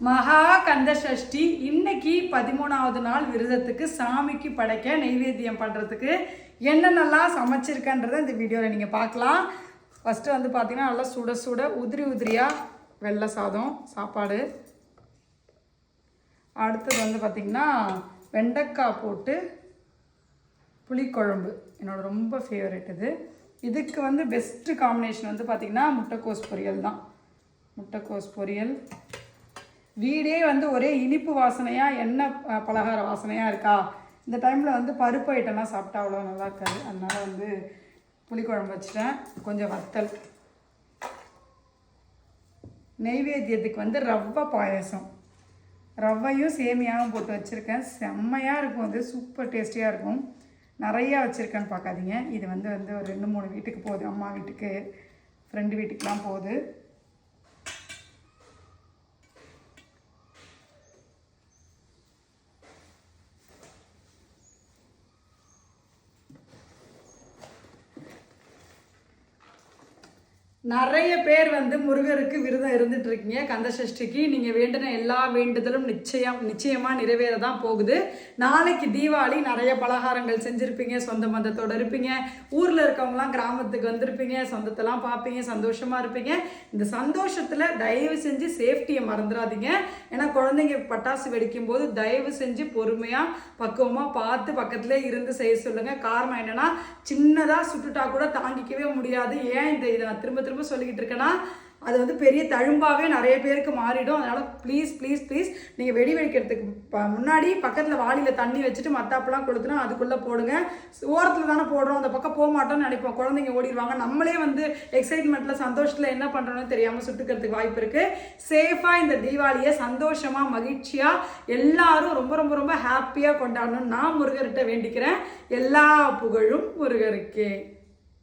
மகா கந்த சஷ்டி இன்னைக்கு 13வது நாள் விரதத்துக்கு சாமிக்கு படைக்க நைவேத்தியம் பண்ணுறதுக்கு என்னென்னலாம் சமைச்சிருக்கன்றதை இந்த வீடியோவில் நீங்கள் பார்க்கலாம். ஃபஸ்ட்டு வந்து பார்த்தீங்கன்னா நல்லா சுட சுட உதிரியாக வெள்ளை சாதம் சாப்பாடு. அடுத்தது வந்து பார்த்திங்கன்னா வெண்டைக்காய் போட்டு புளிக்குழம்பு என்னோட ரொம்ப ஃபேவரட் இது. இதுக்கு வந்து பெஸ்ட்டு காம்பினேஷன் வந்து பார்த்திங்கன்னா முட்டைக்கோஸ் பொரியல் தான். முட்டைக்கோஸ் பொரியல். வீடே வந்து ஒரே இனிப்பு வாசனையாக எண்ணெய் பலகார வாசனையாக இருக்கா, இந்த டைமில் வந்து பருப்பு ஐட்டம்லாம் சாப்பிட்டா அவ்வளோ நல்லா இருக்காது. அதனால் வந்து புளிக்குழம்பு வச்சுட்டேன். கொஞ்சம் வத்தல். நெய்வேத்தியத்துக்கு வந்து ரவை பாயசம், ரவையும் சேமியாவும் போட்டு வச்சுருக்கேன். செம்மையாக இருக்கும், அது சூப்பர் டேஸ்டியாக இருக்கும். நிறையா வச்சுருக்கேன்னு பார்க்காதீங்க. இது வந்து ஒரு 2-3 வீட்டுக்கு போகுது. அம்மா வீட்டுக்கு, ஃப்ரெண்டு வீட்டுக்கெலாம் போகுது. நிறைய பேர் வந்து முருகருக்கு விரதம் இருந்துட்டு இருக்கீங்க. கந்த சஷ்டிக்கு நீங்கள் வேண்டின எல்லா வேண்டுதலும் நிச்சயமாக நிறைவேற தான் போகுது. நாளைக்கு தீபாவளி, நிறைய பலகாரங்கள் செஞ்சுருப்பீங்க, சொந்த பந்தத்தோடு இருப்பீங்க, ஊரில் இருக்கவங்களாம் கிராமத்துக்கு வந்திருப்பீங்க, சொந்தத்தெல்லாம் பார்ப்பீங்க, சந்தோஷமாக இருப்பீங்க. இந்த சந்தோஷத்தில் தயவு செஞ்சு சேஃப்டியை மறந்துடாதீங்க. ஏன்னா குழந்தைங்க பட்டாசு வெடிக்கும் போது தயவு செஞ்சு பொறுமையாக பக்குவமாக பார்த்து பக்கத்துலேயே இருந்து செய்ய சொல்லுங்கள். காரணம் என்னென்னா, சின்னதாக சுட்டுட்டா கூட தாங்கிக்கவே முடியாது. ஏன் இதை நான் திரும்ப சொல்லிக்கிட்டு இருக்கேன்னா, அது வந்து பெரிய தழும்பாவே நிறைய பேருக்கு மாறிடும். அதனால் ப்ளீஸ் ப்ளீஸ் ப்ளீஸ் நீங்கள் வெடி வெடிக்கிறதுக்கு முன்னாடி பக்கத்தில் வாளியில் தண்ணி வச்சுட்டு மத்தாப்பெல்லாம் கொடுத்துனா அதுக்குள்ளே போடுங்க. ஓரத்தில் தானே போடுறோம், அந்த பக்கம் போக மாட்டோம்னு நினைப்போம். குழந்தைங்க ஓடிடுவாங்க. நம்மளே வந்து எக்ஸைட்மெண்ட்டில் சந்தோஷத்தில் என்ன பண்ணுறோன்னு தெரியாமல் சுட்டுக்கிறதுக்கு வாய்ப்பு இருக்குது. சேஃபாக இந்த தீபாவளியை சந்தோஷமாக மகிழ்ச்சியாக எல்லாரும் ரொம்ப ரொம்ப ரொம்ப ஹாப்பியாக கொண்டாடணும்னு நான் முருகர்கிட்ட வேண்டிக்கிறேன். எல்லா புகழும் முருகருக்கே.